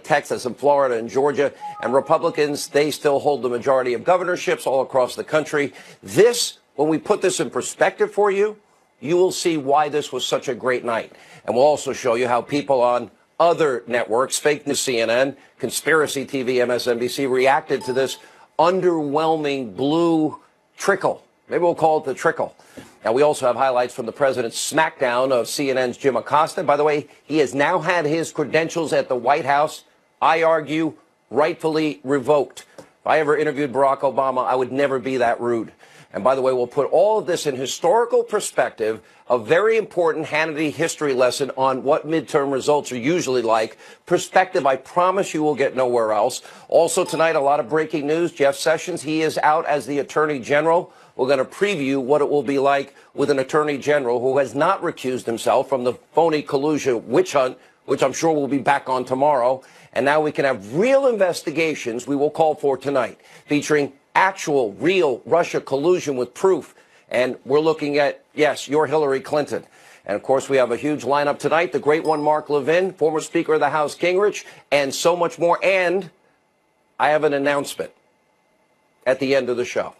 Texas and Florida and Georgia. And Republicans, they still hold the majority of governorships all across the country. This, when we put this in perspective for you, you will see why this was such a great night. And we'll also show you how people on other networks, fake news CNN, conspiracy TV, MSNBC, reacted to this underwhelming blue trickle. Maybe we'll call it the trickle. Now, we also have highlights from the president's smackdown of CNN's Jim Acosta. By the way, he has now had his credentials at the White House, I argue, rightfully revoked. If I ever interviewed Barack Obama, I would never be that rude. And by the way, we'll put all of this in historical perspective, a very important Hannity history lesson on what midterm results are usually like. Perspective, I promise you will get nowhere else. Also tonight, a lot of breaking news. Jeff Sessions, he is out as the Attorney General. We're going to preview what it will be like with an Attorney General who has not recused himself from the phony collusion witch hunt, which I'm sure we'll be back on tomorrow. And now we can have real investigations we will call for tonight, featuring actual, real Russia collusion with proof. And we're looking at, yes, your Hillary Clinton. And, of course, we have a huge lineup tonight. The great one, Mark Levin, former Speaker of the House, Gingrich, and so much more. And I have an announcement at the end of the show.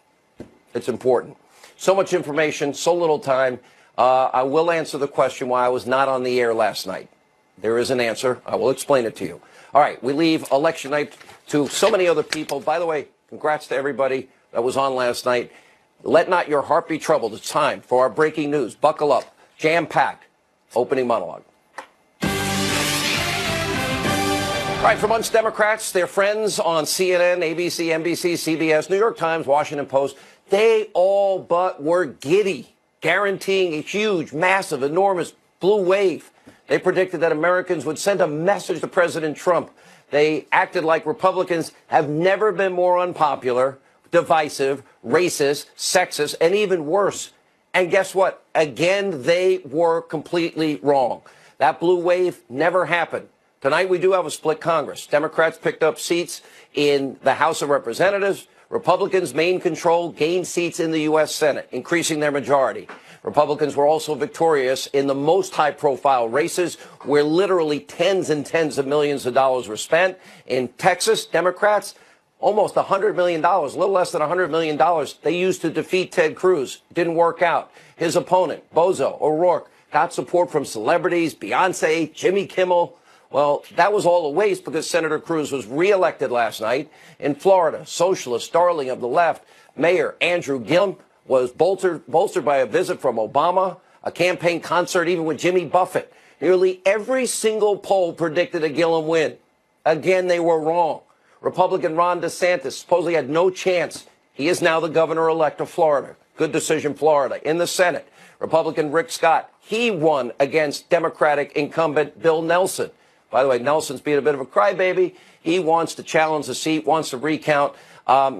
It's important. So much information, so little time. I will answer the question why I was not on the air last night. There is an answer. I will explain it to you. All right, we leave election night to so many other people. By the way, congrats to everybody that was on last night. Let not your heart be troubled. It's time for our breaking news. Buckle up. Jam-packed. Opening monologue. All right, for months, Democrats, their friends on CNN, ABC, NBC, CBS, New York Times, Washington Post, they all but were giddy, guaranteeing a huge, massive, enormous blue wave. They predicted that Americans would send a message to President Trump. They acted like Republicans have never been more unpopular, divisive, racist, sexist, and even worse. And guess what? Again, they were completely wrong. That blue wave never happened. Tonight, we do have a split Congress. Democrats picked up seats in the House of Representatives. Republicans, main control, gained seats in the U.S. Senate, increasing their majority. Republicans were also victorious in the most high-profile races, where literally tens and tens of millions of dollars were spent. In Texas, Democrats, almost $100 million, a little less than $100 million, they used to defeat Ted Cruz. Didn't work out. His opponent, Bozo O'Rourke, got support from celebrities, Beyonce, Jimmy Kimmel. Well, that was all a waste because Senator Cruz was reelected last night. In Florida, socialist darling of the left, Mayor Andrew Gillum was bolstered by a visit from Obama, a campaign concert even with Jimmy Buffett. Nearly every single poll predicted a Gillum win. Again, they were wrong. Republican Ron DeSantis supposedly had no chance. He is now the governor-elect of Florida. Good decision, Florida. In the Senate, Republican Rick Scott, he won against Democratic incumbent Bill Nelson. By the way, Nelson's being a bit of a crybaby. He wants to challenge the seat, wants to recount.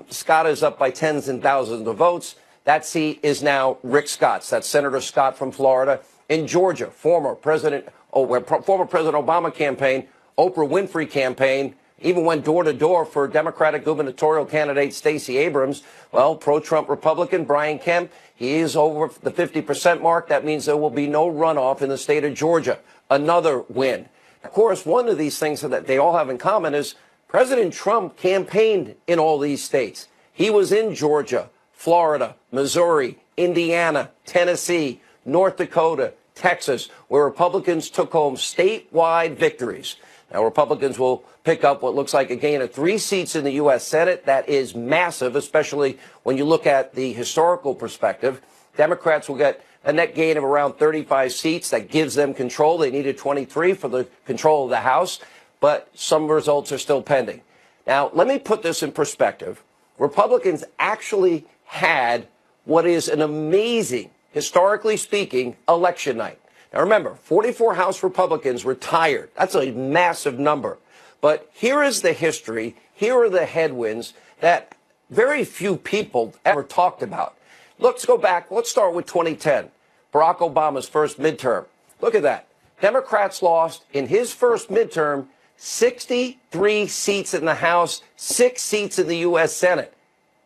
Scott is up by tens and thousands of votes. That seat is now Rick Scott's. That's Senator Scott from Florida. In Georgia, former President Obama campaign, Oprah Winfrey campaign, even went door to door for Democratic gubernatorial candidate Stacey Abrams. Well, pro-Trump Republican Brian Kemp, he is over the 50% mark. That means there will be no runoff in the state of Georgia. Another win. Of course, one of these things that they all have in common is President Trump campaigned in all these states. He was in Georgia, Florida, Missouri, Indiana, Tennessee, North Dakota, Texas, where Republicans took home statewide victories. Now, Republicans will pick up what looks like a gain of 3 seats in the U.S. Senate. That is massive, especially when you look at the historical perspective. Democrats will get a net gain of around 35 seats. That gives them control. They needed 23 for the control of the House, but some results are still pending. Now, let me put this in perspective. Republicans actually had what is an amazing, historically speaking, election night. Now, remember, 44 House Republicans retired. That's a massive number. But here is the history. Here are the headwinds that very few people ever talked about. Let's go back. Let's start with 2010, Barack Obama's first midterm. Look at that. Democrats lost in his first midterm 63 seats in the House, 6 seats in the U.S. Senate.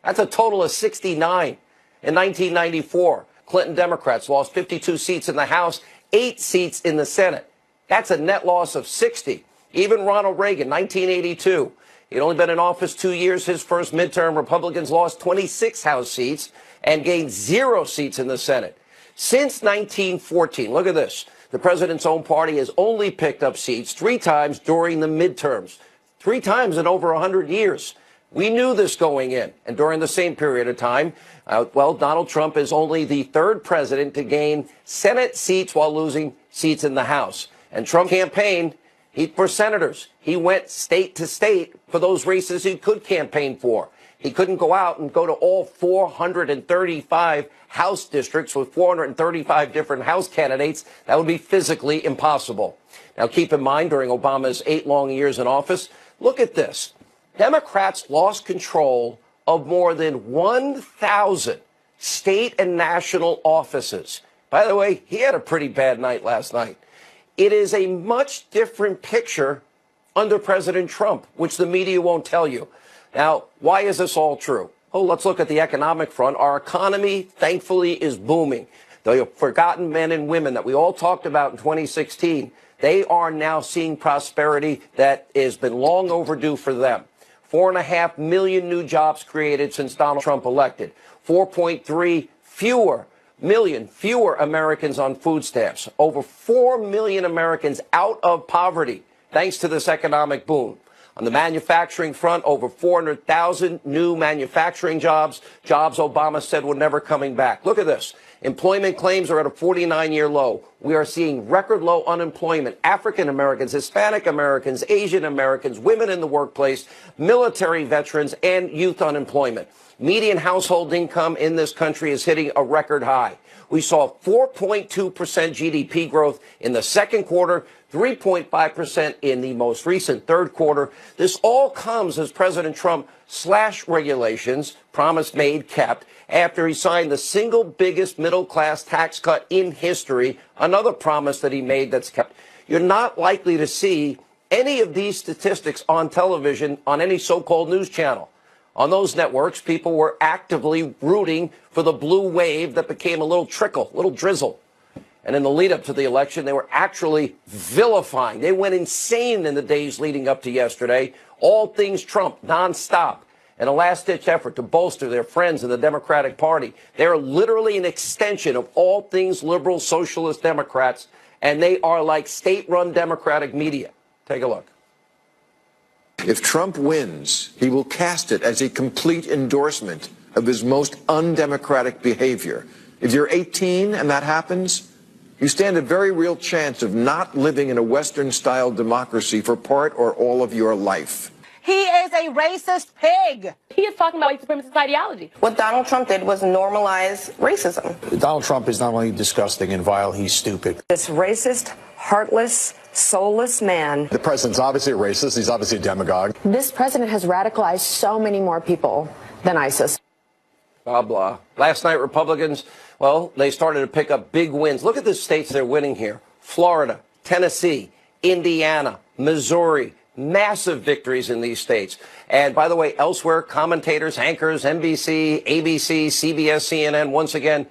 That's a total of 69. In 1994, Clinton Democrats lost 52 seats in the House, 8 seats in the Senate. That's a net loss of 60. Even Ronald Reagan, 1982. He'd only been in office 2 years. His first midterm, Republicans lost 26 House seats and gained 0 seats in the Senate. Since 1914, look at this. The president's own party has only picked up seats 3 times during the midterms. 3 times in over 100 years. We knew this going in. And during the same period of time, Donald Trump is only the 3rd president to gain Senate seats while losing seats in the House. And Trump campaigned for senators. He went state to state for those races he could campaign for. He couldn't go out and go to all 435 House districts with 435 different House candidates. That would be physically impossible. Now, keep in mind, during Obama's 8 long years in office, look at this. Democrats lost control of more than 1,000 state and national offices. By the way, he had a pretty bad night last night. It is a much different picture under President Trump, which the media won't tell you. Now, why is this all true? Oh, let's look at the economic front. Our economy, thankfully, is booming. The forgotten men and women that we all talked about in 2016, they are now seeing prosperity that has been long overdue for them. 4.5 million new jobs created since Donald Trump elected. 4.3 million fewer Americans on food stamps. Over 4 million Americans out of poverty thanks to this economic boom. On the manufacturing front, over 400,000 new manufacturing jobs Obama said were never coming back. Look at this. Employment claims are at a 49-year low. We are seeing record low unemployment. African Americans, Hispanic Americans, Asian Americans, women in the workplace, military veterans, and youth unemployment. Median household income in this country is hitting a record high. We saw 4.2% GDP growth in the second quarter, 3.5% in the most recent third quarter. This all comes as President Trump slashed regulations, promise made, kept, after he signed the single biggest middle-class tax cut in history, another promise that he made that's kept. You're not likely to see any of these statistics on television on any so-called news channel. On those networks, people were actively rooting for the blue wave that became a little trickle, a little drizzle. And in the lead up to the election, they were actually vilifying. They went insane in the days leading up to yesterday. All things Trump, nonstop. In a last-ditch effort to bolster their friends in the Democratic Party. They're literally an extension of all things liberal socialist Democrats, and they are like state-run Democratic media. Take a look. If Trump wins, he will cast it as a complete endorsement of his most undemocratic behavior. If you're 18 and that happens, you stand a very real chance of not living in a Western-style democracy for part or all of your life. He is a racist pig. He is talking about white supremacist ideology. What Donald Trump did was normalize racism. Donald Trump is not only disgusting and vile, he's stupid. This racist, heartless, soulless man. The president's obviously a racist. He's obviously a demagogue. This president has radicalized so many more people than ISIS. Blah, blah. Last night, Republicans, they started to pick up big wins. Look at the states they're winning here. Florida, Tennessee, Indiana, Missouri. Massive victories in these states. And by the way, elsewhere, commentators, anchors, NBC, ABC, CBS, CNN, once again,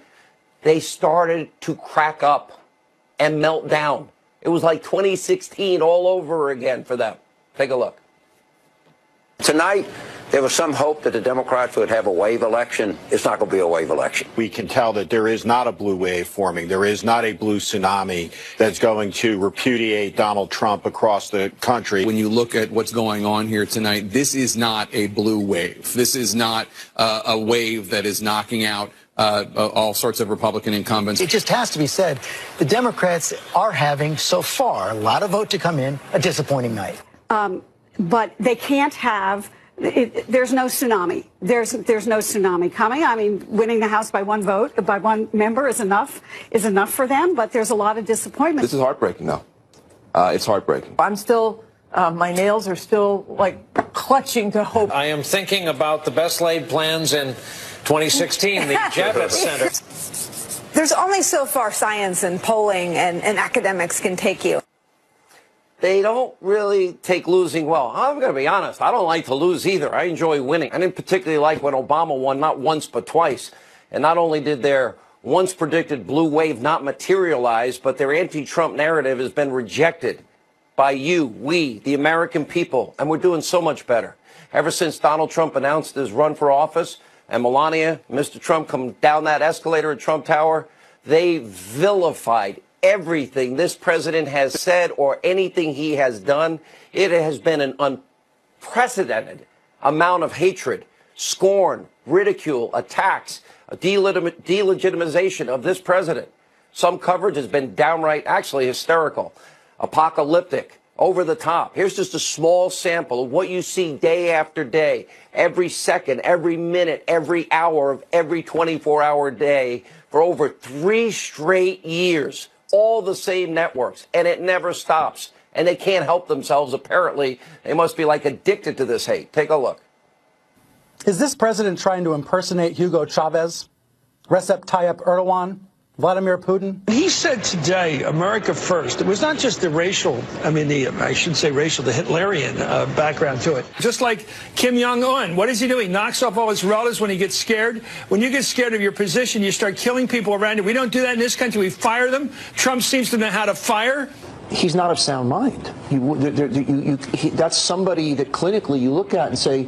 they started to crack up and melt down. It was like 2016 all over again for them. Take a look. Tonight, there was some hope that the Democrats would have a wave election. It's not going to be a wave election. We can tell that there is not a blue wave forming. There is not a blue tsunami that's going to repudiate Donald Trump across the country. When you look at what's going on here tonight, this is not a blue wave. This is not a wave that is knocking out all sorts of Republican incumbents. It just has to be said, the Democrats are having, so far, a lot of vote to come in, a disappointing night. But they can't have, there's no tsunami. There's no tsunami coming. I mean, winning the House by one vote, by one member is enough for them, but there's a lot of disappointment. This is heartbreaking, though. It's heartbreaking. I'm still, my nails are still, like, clutching to hope. I am thinking about the best laid plans in 2016, the Javits Center. There's only so far science and polling and academics can take you. They don't really take losing well. I'm going to be honest. I don't like to lose either. I enjoy winning. I didn't particularly like when Obama won, not once but twice. And not only did their once predicted blue wave not materialize, but their anti-Trump narrative has been rejected. by you, we, the American people, and we're doing so much better. Ever since Donald Trump announced his run for office and Melania, Mr. Trump, come down that escalator at Trump Tower, they vilified everything this president has said or anything he has done. It has been an unprecedented amount of hatred, scorn, ridicule, attacks, a delegitimization of this president. Some coverage has been downright, actually hysterical, apocalyptic, over the top. Here's just a small sample of what you see day after day, every second, every minute, every hour of every 24-hour day for over 3 straight years, all the same networks, and it never stops. And they can't help themselves, apparently. They must be like addicted to this hate. Take a look. Is this president trying to impersonate Hugo Chavez, Recep Tayyip Erdogan, Vladimir Putin? He said today, America first. It was not just the racial, I shouldn't say racial, the Hitlerian background to it. Just like Kim Jong-un, what does he do? He knocks off all his relatives when he gets scared. When you get scared of your position, you start killing people around you. We don't do that in this country. We fire them. Trump seems to know how to fire. He's not of sound mind. That's somebody that clinically you look at and say,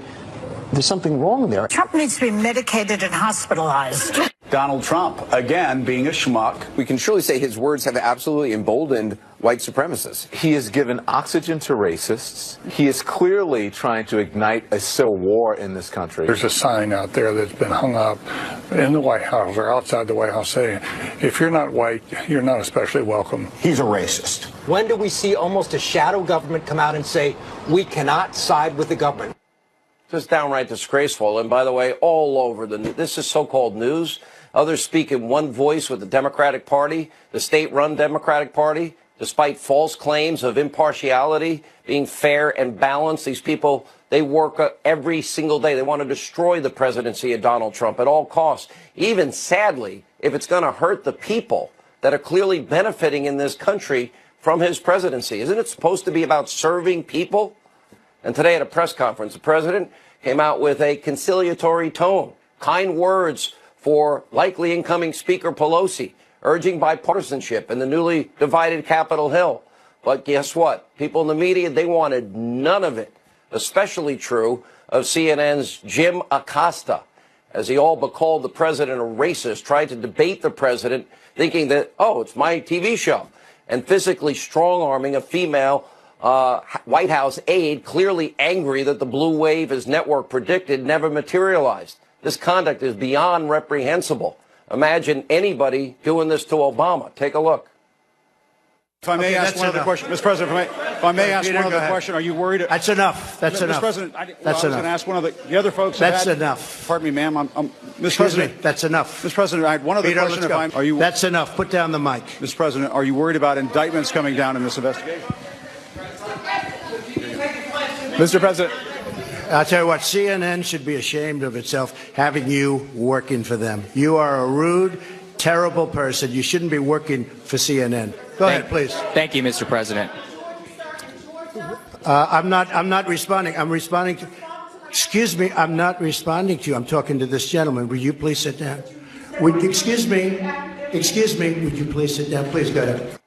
there's something wrong there. Trump needs to be medicated and hospitalized. Donald Trump, again, being a schmuck. We can surely say his words have absolutely emboldened white supremacists. He has given oxygen to racists. He is clearly trying to ignite a civil war in this country. There's a sign out there that's been hung up in the White House or outside the White House saying, if you're not white, you're not especially welcome. He's a racist. When do we see almost a shadow government come out and say, we cannot side with the government? Just downright disgraceful. And by the way, all over this is so-called news. Others speak in one voice with the Democratic Party, the state-run Democratic Party, despite false claims of impartiality, being fair and balanced. These people, they work every single day. They want to destroy the presidency of Donald Trump at all costs. Even sadly, if it's going to hurt the people that are clearly benefiting in this country from his presidency. Isn't it supposed to be about serving people? And today at a press conference, the president came out with a conciliatory tone, kind words for likely incoming Speaker Pelosi, urging bipartisanship in the newly divided Capitol Hill. But guess what? People in the media, they wanted none of it. Especially true of CNN's Jim Acosta, as he all but called the president a racist, tried to debate the president, thinking that, oh, it's my TV show, and physically strong-arming a female White House aide, clearly angry that the blue wave his network predicted never materialized. This conduct is beyond reprehensible. Imagine anybody doing this to Obama. Take a look. If I may ask one other question, Mr. President, if I may ask one other question, are you worried? That's enough. That's enough. Mr. President, I was going to ask one of the other folks. That's enough. Pardon me, ma'am. Mr. President, that's enough. Mr. President, I had one other question. Are you? That's enough. Put down the mic. Mr. President, are you worried about indictments coming down in this investigation? Mr. President. I'll tell you what, CNN should be ashamed of itself having you working for them. You are a rude, terrible person. You shouldn't be working for CNN. Go ahead, please. Thank you, Mr. President. I'm not responding. I'm responding to. Excuse me. I'm not responding to you. I'm talking to this gentleman. Will you please sit down? Excuse me. Excuse me. Would you please sit down? Please go ahead.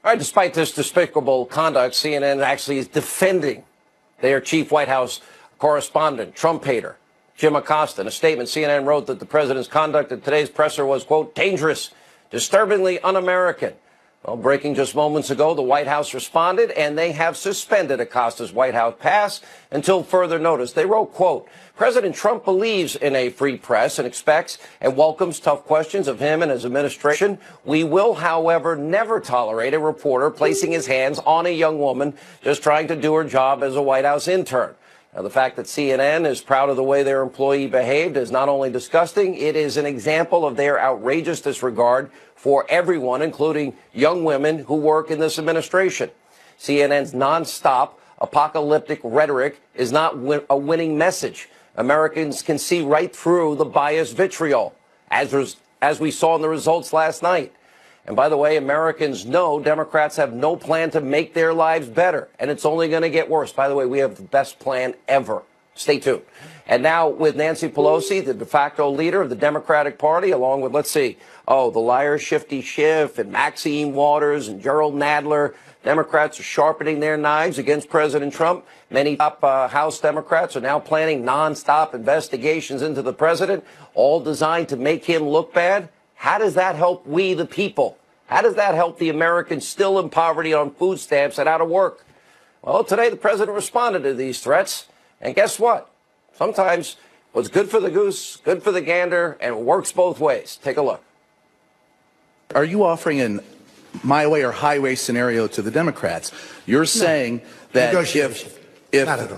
All right. Despite this despicable conduct, CNN actually is defending their chief White House correspondent, Trump hater, Jim Acosta. In a statement, CNN wrote that the president's conduct at today's presser was, quote, dangerous, disturbingly un-American. Well, breaking just moments ago, the White House responded, and they have suspended Acosta's White House pass until further notice. They wrote, quote, President Trump believes in a free press and expects and welcomes tough questions of him and his administration. We will, however, never tolerate a reporter placing his hands on a young woman just trying to do her job as a White House intern. Now, the fact that CNN is proud of the way their employee behaved is not only disgusting, it is an example of their outrageous disregard for everyone, including young women who work in this administration. CNN's nonstop apocalyptic rhetoric is not a winning message. Americans can see right through the biased vitriol, as we saw in the results last night. And by the way, Americans know Democrats have no plan to make their lives better, and it's only going to get worse. By the way, we have the best plan ever. Stay tuned. And now with Nancy Pelosi, the de facto leader of the Democratic Party, along with, let's see, the liar Shifty Schiff and Maxine Waters and Gerald Nadler. Democrats are sharpening their knives against President Trump. Many top House Democrats are now planning nonstop investigations into the president, all designed to make him look bad. How does that help we, the people? How does that help the Americans still in poverty on food stamps and out of work? Well, today the president responded to these threats. And guess what? Sometimes what's good for the goose, good for the gander, and it works both ways. Take a look. Are you offering an my way or highway scenario to the Democrats? You're saying that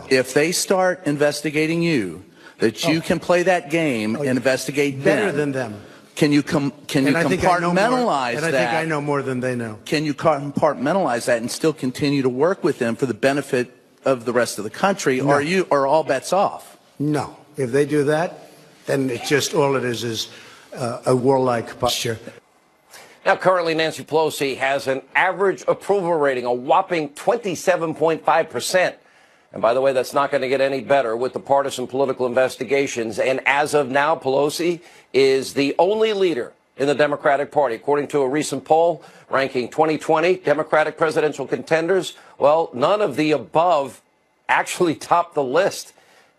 if they start investigating you, that you can play that game and investigate better than them. Can you compartmentalize that? And I think I know more than they know. Can you compartmentalize that and still continue to work with them for the benefit of the rest of the country? No. Or are all bets off? No. If they do that, then it's just all it is a warlike posture. Now, currently, Nancy Pelosi has an average approval rating, a whopping 27.5%. And by the way, that's not going to get any better with the partisan political investigations. And as of now, Pelosi is the only leader in the Democratic Party. According to a recent poll ranking 2020 Democratic presidential contenders, well, none of the above actually topped the list.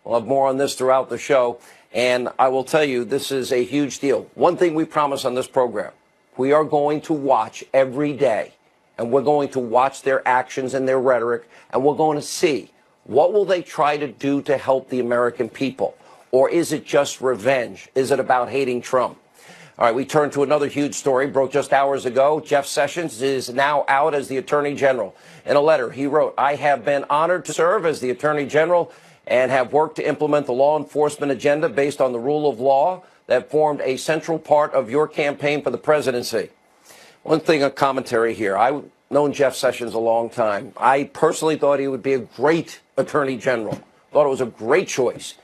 We'll have more on this throughout the show. And I will tell you, this is a huge deal. One thing we promise on this program, we are going to watch every day, and we're going to watch their actions and their rhetoric, and we're going to see what will they try to do to help the American people? Or is it just revenge? Is it about hating Trump? All right, we turn to another huge story, broke just hours ago. Jeff Sessions is now out as the Attorney General. In a letter, he wrote, "I have been honored to serve as the Attorney General and have worked to implement the law enforcement agenda based on the rule of law that formed a central part of your campaign for the presidency." One thing, a commentary here. I've known Jeff Sessions a long time. I personally thought he would be a great Attorney General. Thought it was a great choice.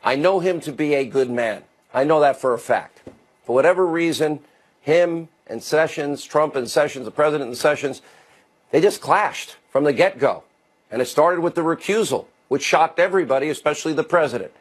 I know him to be a good man. I know that for a fact. For whatever reason, him and Sessions, Trump and Sessions, the president and Sessions, they just clashed from the get-go. And it started with the recusal, which shocked everybody, especially the president.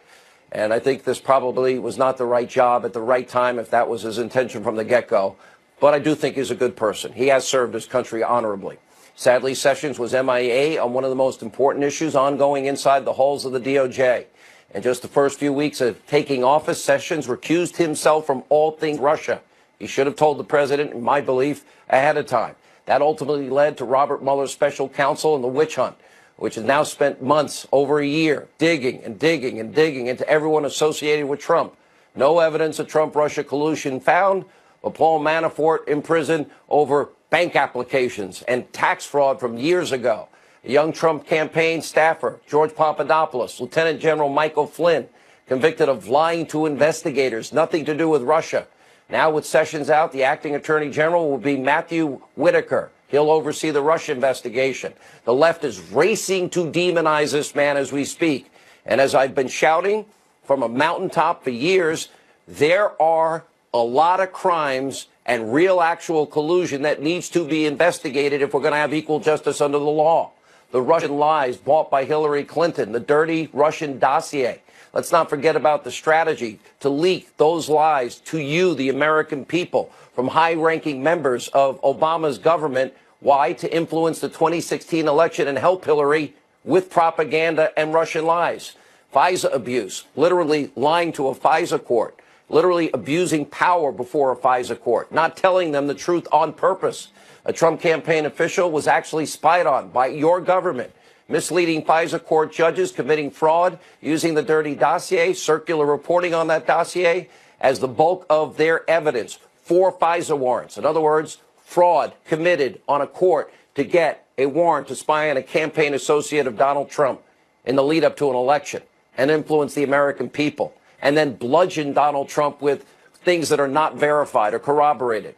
And I think this probably was not the right job at the right time if that was his intention from the get-go. But I do think he's a good person. He has served his country honorably. Sadly, Sessions was MIA on one of the most important issues ongoing inside the halls of the DOJ. In just the first few weeks of taking office, Sessions recused himself from all things Russia. He should have told the president, in my belief, ahead of time. That ultimately led to Robert Mueller's special counsel and the witch hunt, which has now spent months, over a year, digging and digging and digging into everyone associated with Trump. No evidence of Trump-Russia collusion found, but Paul Manafort in prison over bank applications and tax fraud from years ago. A young Trump campaign staffer, George Papadopoulos, Lieutenant General Michael Flynn, convicted of lying to investigators, nothing to do with Russia. Now with Sessions out, the acting Attorney General will be Matthew Whitaker. He'll oversee the Russia investigation. The left is racing to demonize this man as we speak. And as I've been shouting from a mountaintop for years, there are a lot of crimes and real actual collusion that needs to be investigated if we're going to have equal justice under the law. The Russian lies bought by Hillary Clinton, the dirty Russian dossier. Let's not forget about the strategy to leak those lies to you, the American people, from high-ranking members of Obama's government. Why? To influence the 2016 election and help Hillary with propaganda and Russian lies. FISA abuse, literally lying to a FISA court, literally abusing power before a FISA court, not telling them the truth on purpose. A Trump campaign official was actually spied on by your government, misleading FISA court judges, committing fraud, using the dirty dossier, circular reporting on that dossier as the bulk of their evidence for FISA warrants. In other words, fraud committed on a court to get a warrant to spy on a campaign associate of Donald Trump in the lead up to an election and influence the American people, and then bludgeon Donald Trump with things that are not verified or corroborated.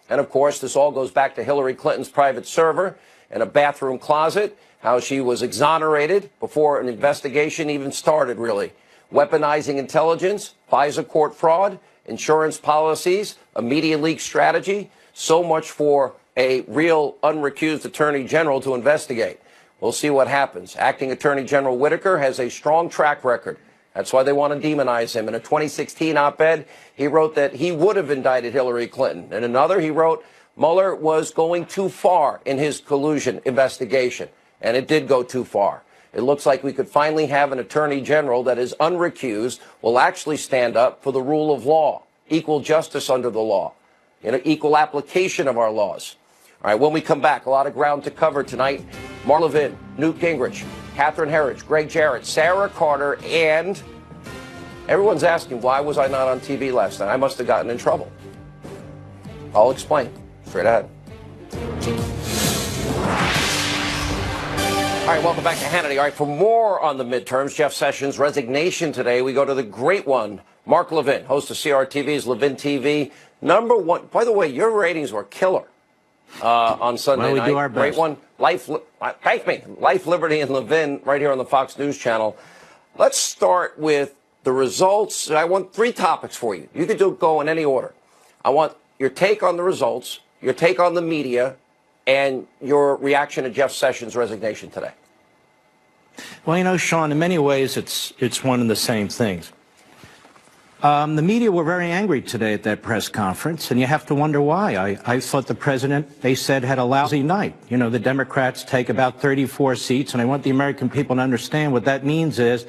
And of course, this all goes back to Hillary Clinton's private server in a bathroom closet, how she was exonerated before an investigation even started, really. Weaponizing intelligence, FISA court fraud, insurance policies, a media leak strategy. So much for a real unrecused attorney general to investigate. We'll see what happens. Acting Attorney General Whitaker has a strong track record. That's why they want to demonize him. In a 2016 op-ed, he wrote that he would have indicted Hillary Clinton. In another, he wrote Mueller was going too far in his collusion investigation, and it did go too far. It looks like we could finally have an attorney general that is unrecused, will actually stand up for the rule of law, equal justice under the law, equal application of our laws. All right, when we come back, a lot of ground to cover tonight. Mark Levin, Newt Gingrich, Catherine Herridge, Greg Jarrett, Sarah Carter, and everyone's asking, why was I not on TV last night? I must have gotten in trouble. I'll explain. Straight ahead. All right, welcome back to Hannity. All right, for more on the midterms, Jeff Sessions' resignation today, we go to the great one, Mark Levin, host of CRTV's Levin TV. Number one. By the way, your ratings were killer on Sunday night. We do our best. Great one. Life, Liberty, and Levin right here on the Fox News channel. Let's start with the results. I want 3 topics for you. You could go in any order. I want your take on the results, your take on the media, and your reaction to Jeff Sessions' resignation today. Well, you know, Sean, in many ways, it's one and the same things. The media were very angry today at that press conference, and you have to wonder why. I thought the president, they said, had a lousy night. You know, the Democrats take about 34 seats, and I want the American people to understand what that means is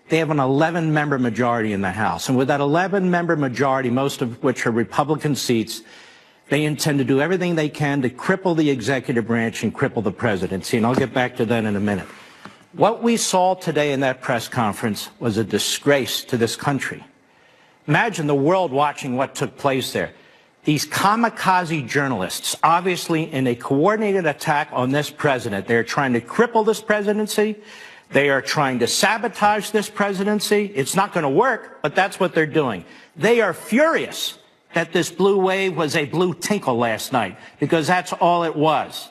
they have an 11-member majority in the House. And with that 11-member majority, most of which are Republican seats, they intend to do everything they can to cripple the executive branch and cripple the presidency. And I'll get back to that in a minute. What we saw today in that press conference was a disgrace to this country. Imagine the world watching what took place there. These kamikaze journalists, obviously in a coordinated attack on this president, they're trying to cripple this presidency. They are trying to sabotage this presidency. It's not going to work, but that's what they're doing. They are furious that this blue wave was a blue tinkle last night, because that's all it was.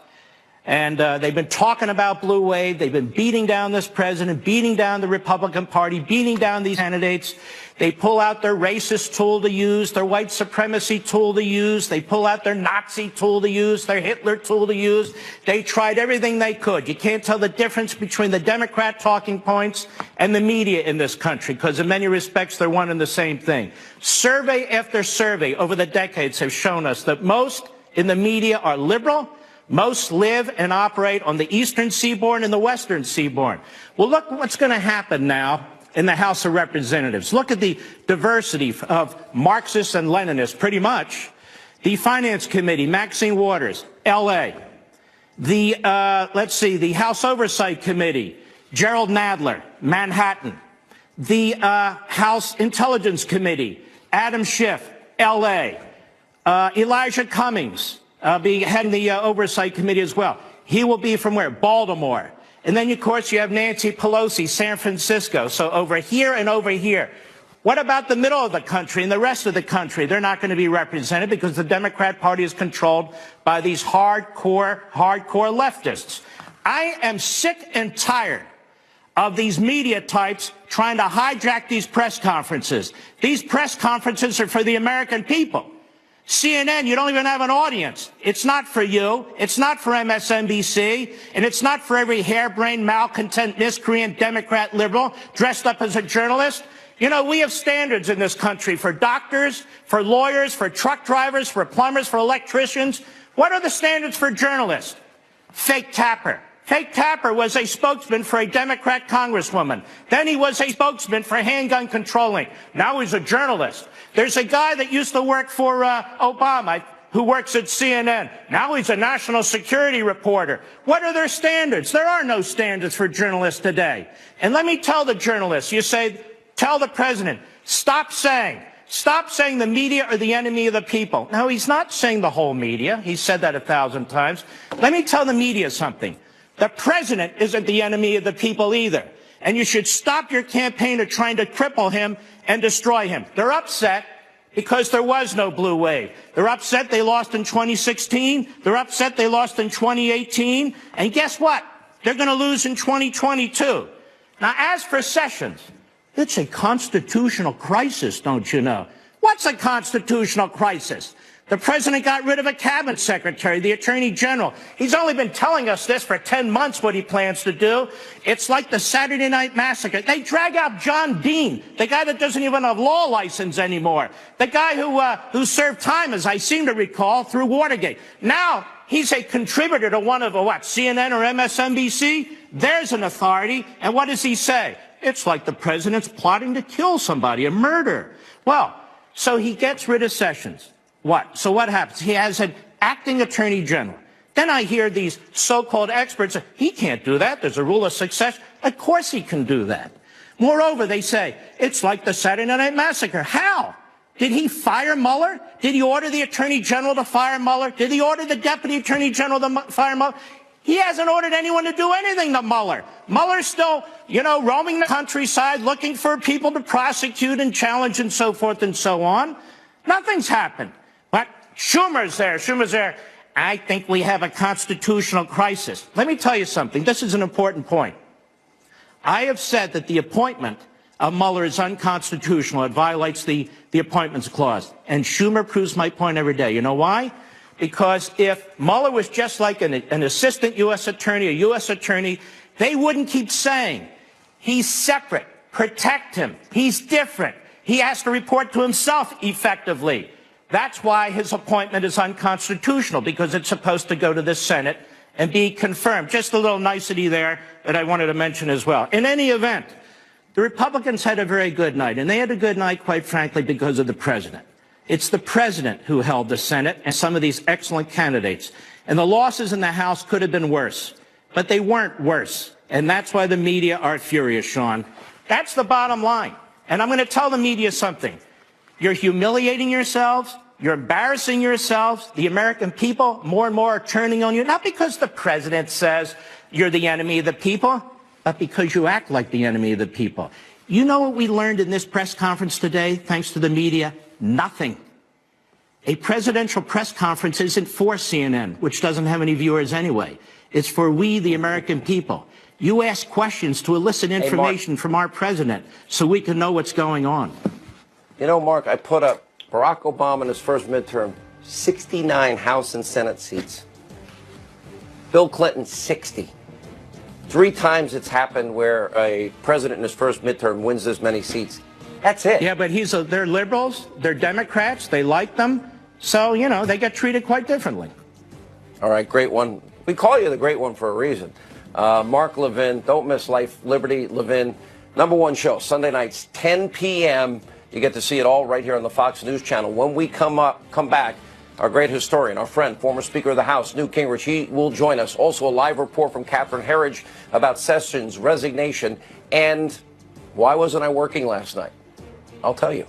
And they've been talking about blue wave. They've been beating down this president, beating down the Republican Party, beating down these candidates. They pull out their racist tool to use, their white supremacy tool to use. They pull out their Nazi tool to use, their Hitler tool to use. They tried everything they could. You can't tell the difference between the Democrat talking points and the media in this country, because in many respects they're one and the same thing. Survey after survey over the decades have shown us that most in the media are liberal. Most live and operate on the eastern seaboard and the western seaboard. Well, look what's going to happen now in the House of Representatives. Look at the diversity of Marxists and Leninists, pretty much. The Finance Committee, Maxine Waters, L.A. The, the House Oversight Committee, Gerald Nadler, Manhattan. The House Intelligence Committee, Adam Schiff, L.A. Elijah Cummings, being heading the Oversight Committee as well. He will be from where? Baltimore. And then, of course, you have Nancy Pelosi, San Francisco. So over here and over here. What about the middle of the country and the rest of the country? They're not going to be represented because the Democrat Party is controlled by these hardcore leftists. I am sick and tired of these media types trying to hijack these press conferences. These press conferences are for the American people. CNN, you don't even have an audience. It's not for you. It's not for MSNBC. And it's not for every harebrained, malcontent, miscreant Democrat liberal dressed up as a journalist. You know, we have standards in this country for doctors, for lawyers, for truck drivers, for plumbers, for electricians. What are the standards for journalists? Fake Tapper. Fake Tapper was a spokesman for a Democrat congresswoman. Then he was a spokesman for handgun controlling. Now he's a journalist. There's a guy that used to work for Obama who works at CNN. Now he's a national security reporter. What are their standards? There are no standards for journalists today. And let me tell the journalists, you say, tell the president, stop saying the media are the enemy of the people. Now, he's not saying the whole media. He said that 1,000 times. Let me tell the media something. The president isn't the enemy of the people either. And you should stop your campaign of trying to cripple him and destroy him. They're upset because there was no blue wave. They're upset they lost in 2016. They're upset they lost in 2018. And guess what? They're going to lose in 2022. Now, as for Sessions, it's a constitutional crisis, don't you know? What's a constitutional crisis? The president got rid of a cabinet secretary, the attorney general. He's only been telling us this for 10 months, what he plans to do. It's like the Saturday Night Massacre. They drag out John Dean, the guy that doesn't even have a law license anymore. The guy who served time, as I seem to recall, through Watergate. Now, he's a contributor to one of CNN or MSNBC. There's an authority. And what does he say? It's like the president's plotting to kill somebody, a murder. Well, so he gets rid of Sessions. What? So what happens? He has an acting attorney general. Then I hear these so-called experts say, he can't do that. There's a rule of succession. Of course he can do that. Moreover, they say, it's like the Saturday Night Massacre. How? Did he fire Mueller? Did he order the attorney general to fire Mueller? Did he order the deputy attorney general to fire Mueller? He hasn't ordered anyone to do anything to Mueller. Mueller's still, roaming the countryside looking for people to prosecute and challenge and so forth and so on. Nothing's happened. But Schumer's there. I think we have a constitutional crisis. Let me tell you something. This is an important point. I have said that the appointment of Mueller is unconstitutional. It violates the Appointments Clause. And Schumer proves my point every day. You know why? Because if Mueller was just like an assistant U.S. attorney, a U.S. attorney, they wouldn't keep saying, he's separate, protect him, he's different, he has to report to himself effectively. That's why his appointment is unconstitutional, because it's supposed to go to the Senate and be confirmed. Just a little nicety there that I wanted to mention as well. In any event, the Republicans had a very good night, and they had a good night, quite frankly, because of the president. It's the president who held the Senate and some of these excellent candidates. And the losses in the House could have been worse, but they weren't worse. And that's why the media are furious, Sean. That's the bottom line. And I'm going to tell the media something. You're humiliating yourselves. You're embarrassing yourselves. The American people more and more are turning on you, not because the president says you're the enemy of the people, but because you act like the enemy of the people. You know what we learned in this press conference today, thanks to the media? Nothing. A presidential press conference isn't for CNN, which doesn't have any viewers anyway. It's for we, the American people. You ask questions to elicit information from our president so we can know what's going on. You know, Mark, I put up Barack Obama in his first midterm, 69 House and Senate seats. Bill Clinton, 60. 3 times it's happened where a president in his first midterm wins this many seats. That's it. Yeah, but they're liberals, they're Democrats, they like them, so, they get treated quite differently. All right, great one. We call you the great one for a reason. Mark Levin, don't miss Life, Liberty, Levin. #1 show, Sunday nights, 10 p.m. You get to see it all right here on the Fox News channel. When we come back, our great historian, our friend, former Speaker of the House, Newt Gingrich, he will join us. Also a live report from Catherine Herridge about Sessions' resignation and why wasn't I working last night? I'll tell you.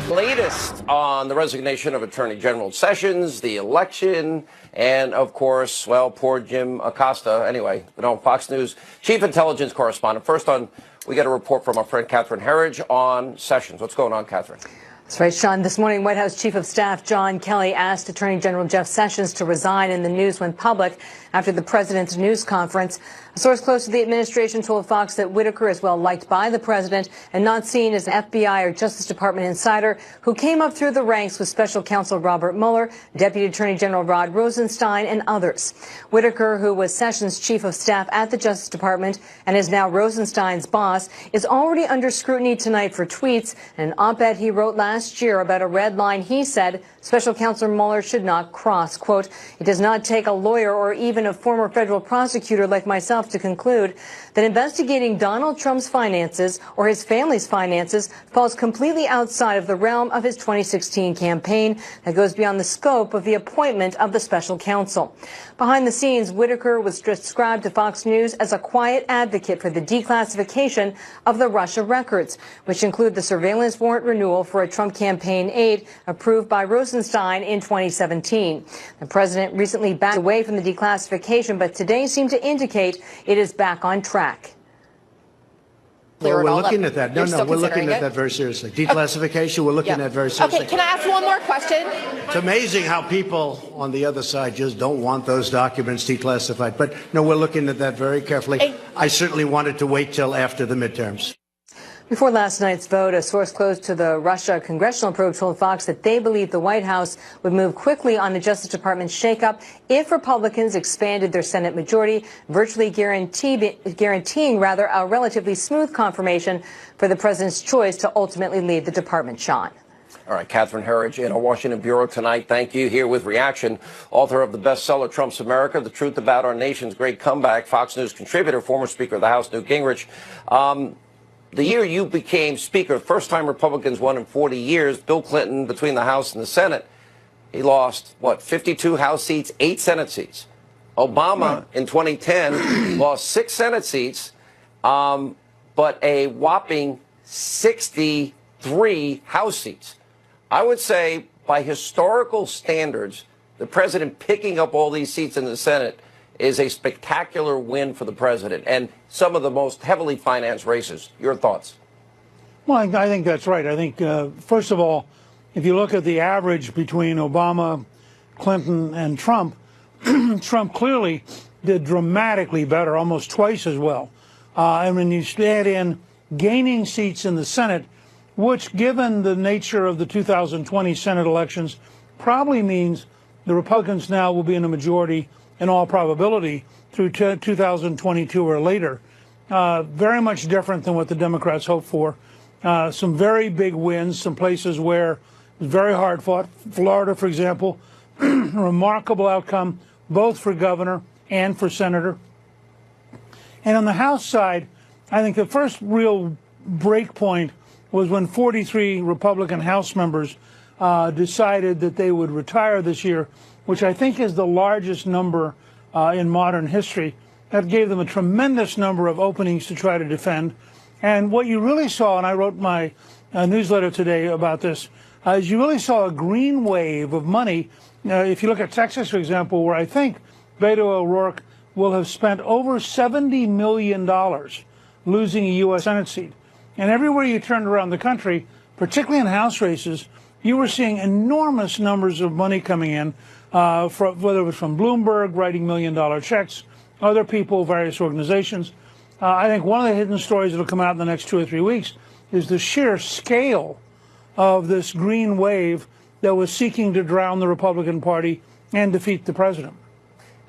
Latest on the resignation of Attorney General Sessions, the election, and of course, well, poor Jim Acosta. Anyway, Fox News chief intelligence correspondent. First on, we get a report from our friend Catherine Herridge on Sessions. What's going on, Catherine? That's right, Sean. This morning, White House Chief of Staff John Kelly asked Attorney General Jeff Sessions to resign, and the news went public after the president's news conference. A source close to the administration told Fox that Whitaker is well liked by the president and not seen as an FBI or Justice Department insider who came up through the ranks with Special Counsel Robert Mueller, Deputy Attorney General Rod Rosenstein, and others. Whitaker, who was Sessions' Chief of Staff at the Justice Department and is now Rosenstein's boss, is already under scrutiny tonight for tweets and an op-ed he wrote last year about a red line he said Special Counsel Mueller should not cross. Quote, "It does not take a lawyer or even a former federal prosecutor like myself to conclude that investigating Donald Trump's finances or his family's finances falls completely outside of the realm of his 2016 campaign that goes beyond the scope of the appointment of the special counsel." Behind the scenes, Whitaker was described to Fox News as a quiet advocate for the declassification of the Russia records, which include the surveillance warrant renewal for a Trump campaign aide approved by Rosenstein in 2017. The president recently backed away from the declassification, but today seemed to indicate it is back on track. Well, we're looking at that. No, we're looking at that very seriously. Declassification, we're looking at very seriously. Okay, can I ask one more question? It's amazing how people on the other side just don't want those documents declassified. But no, we're looking at that very carefully. I certainly wanted to wait till after the midterms. Before last night's vote, a source close to the Russia congressional probe told Fox that they believe the White House would move quickly on the Justice Department shakeup if Republicans expanded their Senate majority, virtually guaranteeing a relatively smooth confirmation for the president's choice to ultimately lead the department. Sean. All right, Catherine Herridge in our Washington bureau tonight. Thank you. Here with reaction, author of the bestseller Trump's America, The Truth About Our Nation's Great Comeback, Fox News contributor, former Speaker of the House, Newt Gingrich. The year you became Speaker, first time Republicans won in 40 years, Bill Clinton, between the House and the Senate, he lost, 52 House seats, 8 Senate seats. Obama in 2010 lost 6 Senate seats, but a whopping 63 House seats. I would say, by historical standards, the president picking up all these seats in the Senate is a spectacular win for the president and some of the most heavily financed races. Your thoughts? Well, I think that's right. I think, first of all, if you look at the average between Obama, Clinton, and Trump, Trump clearly did dramatically better, almost twice as well. And when you add in gaining seats in the Senate, which, given the nature of the 2020 Senate elections, probably means the Republicans now will be in a majority in all probability through 2022 or later. Very much different than what the Democrats hoped for. Some very big wins, some places where it was very hard fought. Florida, for example, remarkable outcome, both for governor and for senator. And on the House side, I think the first real break point was when 43 Republican House members decided that they would retire this year, which I think is the largest number in modern history. That gave them a tremendous number of openings to try to defend. And what you really saw, and I wrote my newsletter today about this, is you really saw a green wave of money. If you look at Texas, for example, where I think Beto O'Rourke will have spent over $70 million losing a U.S. Senate seat. And everywhere you turned around the country, particularly in House races, you were seeing enormous numbers of money coming in, whether it was from Bloomberg writing $1 million checks, other people, various organizations. I think one of the hidden stories that will come out in the next 2 or 3 weeks is the sheer scale of this green wave that was seeking to drown the Republican Party and defeat the president.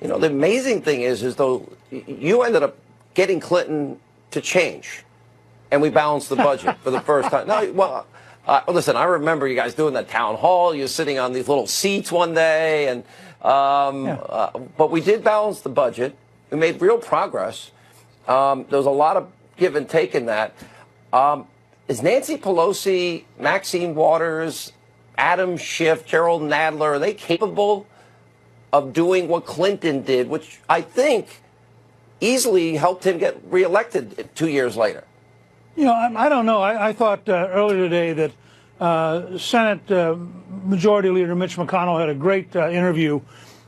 You know, the amazing thing is though you ended up getting Clinton to change, and we balanced the budget for the first time. No, well, listen, I remember you guys doing that town hall. You're sitting on these little seats one day, and but we did balance the budget. We made real progress. There was a lot of give and take in that. Is Nancy Pelosi, Maxine Waters, Adam Schiff, Gerald Nadler, are they capable of doing what Clinton did, which I think easily helped him get reelected 2 years later? You know, I don't know. I thought earlier today that Senate Majority Leader Mitch McConnell had a great interview,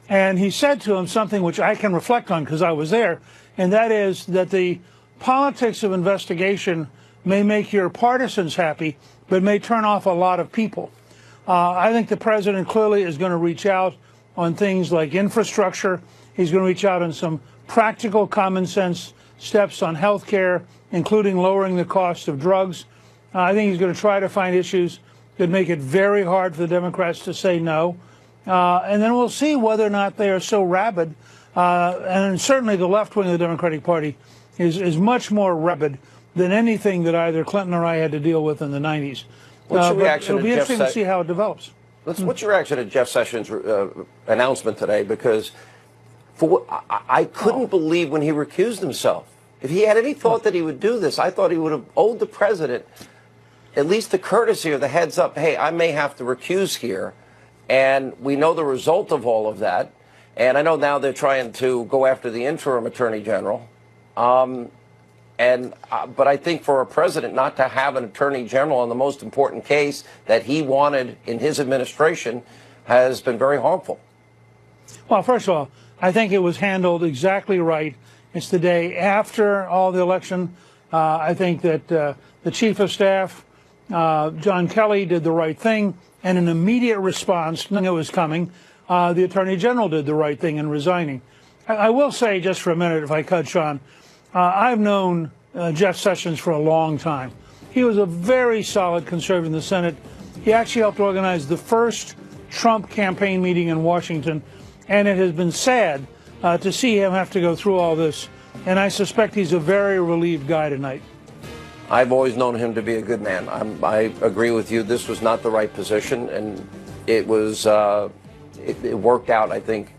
and he said to him something which I can reflect on because I was there, and that is that the politics of investigation may make your partisans happy, but may turn off a lot of people. I think the president clearly is going to reach out on things like infrastructure. He's going to reach out on some practical, common sense steps on health care, including lowering the cost of drugs. I think he's going to try to find issues that make it very hard for the Democrats to say no. And then we'll see whether or not they are so rabid. And certainly the left wing of the Democratic Party is much more rabid than anything that either Clinton or I had to deal with in the 90s. What's your reaction it'll be interesting to see how it develops. What's your reaction to Jeff Sessions' announcement today? Because I couldn't believe when he recused himself. If he had any thought that he would do this, I thought he would have owed the president at least the courtesy or the heads up, hey, I may have to recuse here. And we know the result of all of that. And I know now they're trying to go after the interim attorney general. But I think for a president not to have an attorney general on the most important case that he wanted in his administration has been very harmful. Well, first of all, I think it was handled exactly right. It's the day after all the election. I think that the chief of staff, John Kelly, did the right thing. And an immediate response, knowing it was coming, the attorney general did the right thing in resigning. I will say, just for a minute, if I could, Sean, I've known Jeff Sessions for a long time. He was a very solid conservative in the Senate. He actually helped organize the first Trump campaign meeting in Washington, and it has been sad to see him have to go through all this. And I suspect he's a very relieved guy tonight. I've always known him to be a good man. I agree with you. This was not the right position, and it was it worked out, I think,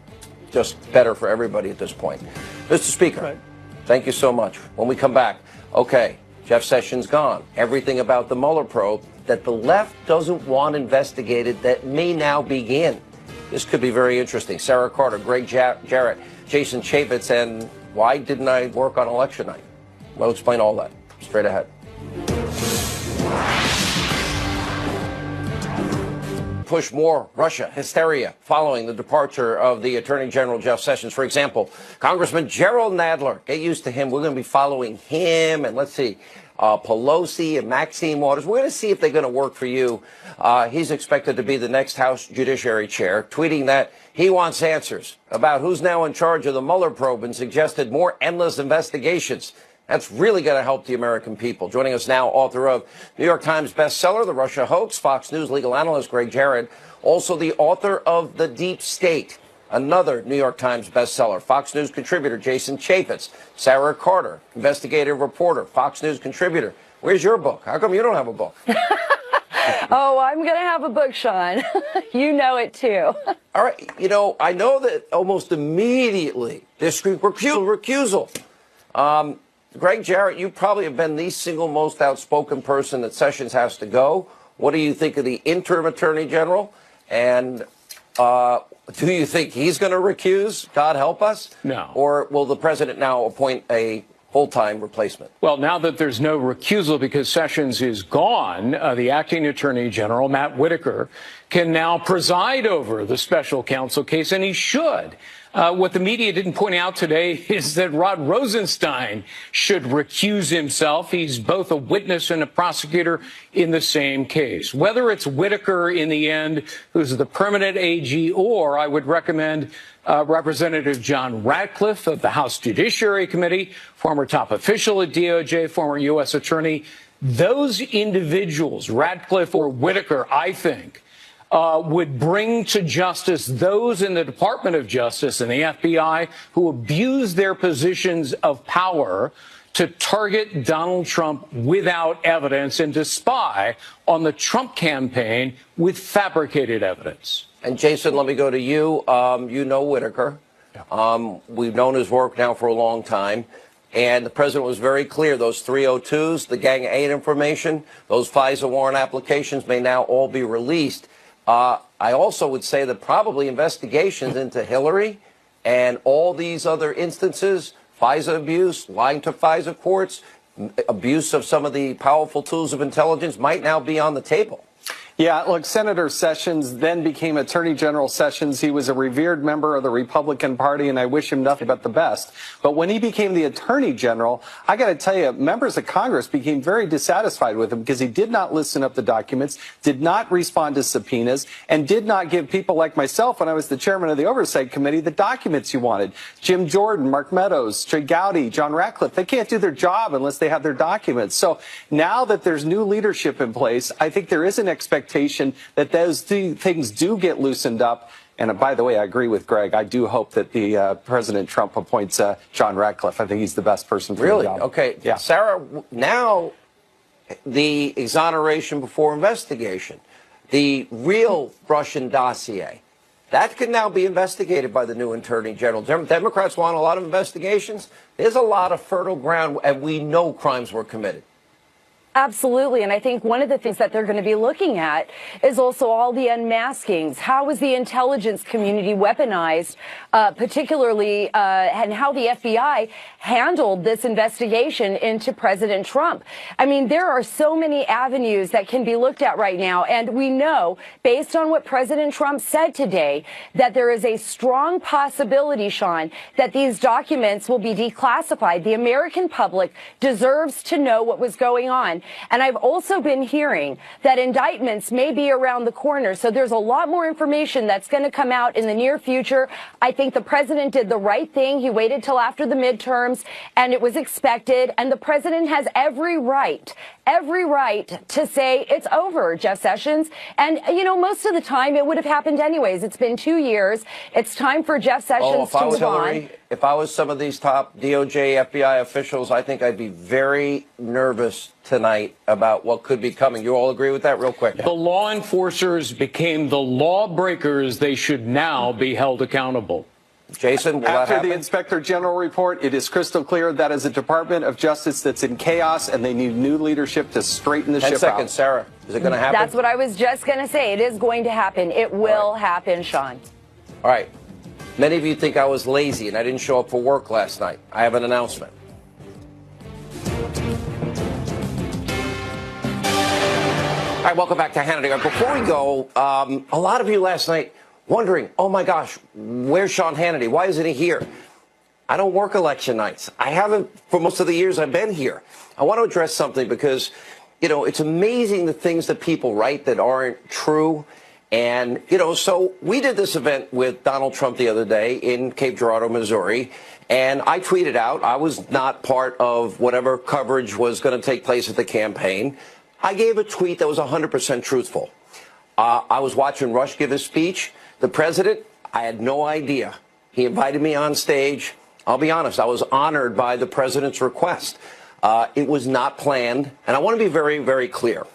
just better for everybody at this point. Mr. Speaker, right. Thank you so much. When we come back, okay, Jeff Sessions gone. Everything about the Mueller probe that the left doesn't want investigated that may now begin. This could be very interesting. Sarah Carter, Greg Jarrett, Jason Chaffetz, and why didn't I work on election night? We'll explain all that straight ahead. Push more Russia hysteria following the departure of the Attorney General Jeff Sessions. For example, Congressman Gerald Nadler, get used to him. We're going to be following him, and let's see, Pelosi and Maxine Waters. We're going to see if they're going to work for you. He's expected to be the next House Judiciary Chair, tweeting that he wants answers about who's now in charge of the Mueller probe and suggested more endless investigations. That's really going to help the American people. Joining us now, author of New York Times bestseller, The Russia Hoax, Fox News legal analyst Greg Jarrett, also the author of The Deep State, another New York Times bestseller, Fox News contributor Jason Chaffetz, Sarah Carter, investigative reporter, Fox News contributor. Where's your book? How come you don't have a book? Oh, I'm going to have a book, Sean. You know it, too. All right. You know, I know that almost immediately this recusal. Greg Jarrett, you probably have been the single most outspoken person that Sessions has to go. What do you think of the interim attorney general? And do you think he's going to recuse? God help us. No. Or will the president now appoint a full-time replacement? Well, now that there's no recusal because Sessions is gone, the acting attorney general, Matt Whitaker, can now preside over the special counsel case, and he should. What the media didn't point out today is that Rod Rosenstein should recuse himself. He's both a witness and a prosecutor in the same case. Whether it's Whitaker in the end, who's the permanent AG, or I would recommend Representative John Ratcliffe of the House Judiciary Committee, former top official at DOJ, former U.S. attorney, those individuals, Ratcliffe or Whitaker, I think, would bring to justice those in the Department of Justice and the FBI who abuse their positions of power to target Donald Trump without evidence and to spy on the Trump campaign with fabricated evidence. And Jason, let me go to you. You know Whitaker. We've known his work now for a long time. And the president was very clear. Those 302s, the Gang 8 information, those FISA warrant applications may now all be released. I also would say that probably investigations into Hillary and all these other instances, FISA abuse, lying to FISA courts, abuse of some of the powerful tools of intelligence might now be on the table. Yeah, look, Senator Sessions then became Attorney General Sessions. He was a revered member of the Republican Party, and I wish him nothing but the best. But when he became the Attorney General, I got to tell you, members of Congress became very dissatisfied with him because he did not listen up the documents, did not respond to subpoenas, and did not give people like myself, when I was the chairman of the Oversight Committee, the documents you wanted. Jim Jordan, Mark Meadows, Trey Gowdy, John Ratcliffe, they can't do their job unless they have their documents. So now that there's new leadership in place, I think there is an expectation that those things do get loosened up. And by the way, I agree with Greg. I do hope that the President Trump appoints John Ratcliffe. I think he's the best person for the job. Okay. Yeah. Sarah, now the exoneration before investigation, the real Russian dossier, that can now be investigated by the new Attorney General. Democrats want a lot of investigations. There's a lot of fertile ground, and we know crimes were committed. Absolutely. And I think one of the things that they're going to be looking at is also all the unmaskings. How was the intelligence community weaponized, particularly, and how the FBI handled this investigation into President Trump? I mean, there are so many avenues that can be looked at right now. And we know, based on what President Trump said today, that there is a strong possibility, Sean, that these documents will be declassified. The American public deserves to know what was going on. on. And I've also been hearing that indictments may be around the corner. So there's a lot more information that's going to come out in the near future. I think the president did the right thing. He waited till after the midterms, and it was expected. And the president has every right to say it's over, Jeff Sessions. And, you know, most of the time it would have happened anyways. It's been 2 years. It's time for Jeff Sessions to move on. If I was some of these top DOJ, FBI officials, I think I'd be very nervous tonight about what could be coming. You all agree with that real quick? The law enforcers became the lawbreakers. They should now be held accountable. Jason, will after the Inspector General report, it is crystal clear that is a Department of Justice that's in chaos, and they need new leadership to straighten the ship out. 10 seconds, Sarah. Is it going to happen? That's what I was just going to say. It is going to happen. It will happen, Sean. All right. Many of you think I was lazy and I didn't show up for work last night. I have an announcement. All right, welcome back to Hannity. Before we go, a lot of you last night wondering, oh my gosh, where's Sean Hannity? Why isn't he here? I don't work election nights. I haven't for most of the years I've been here. I want to address something because, you know, it's amazing the things that people write that aren't true. And, you know, so we did this event with Donald Trump the other day in Cape Girardeau, Missouri, and I tweeted out I was not part of whatever coverage was going to take place at the campaign. I gave a tweet that was 100% truthful. I was watching Rush give his speech. The president, I had no idea. He invited me on stage. I'll be honest, I was honored by the president's request. It was not planned, and I want to be very, very clear.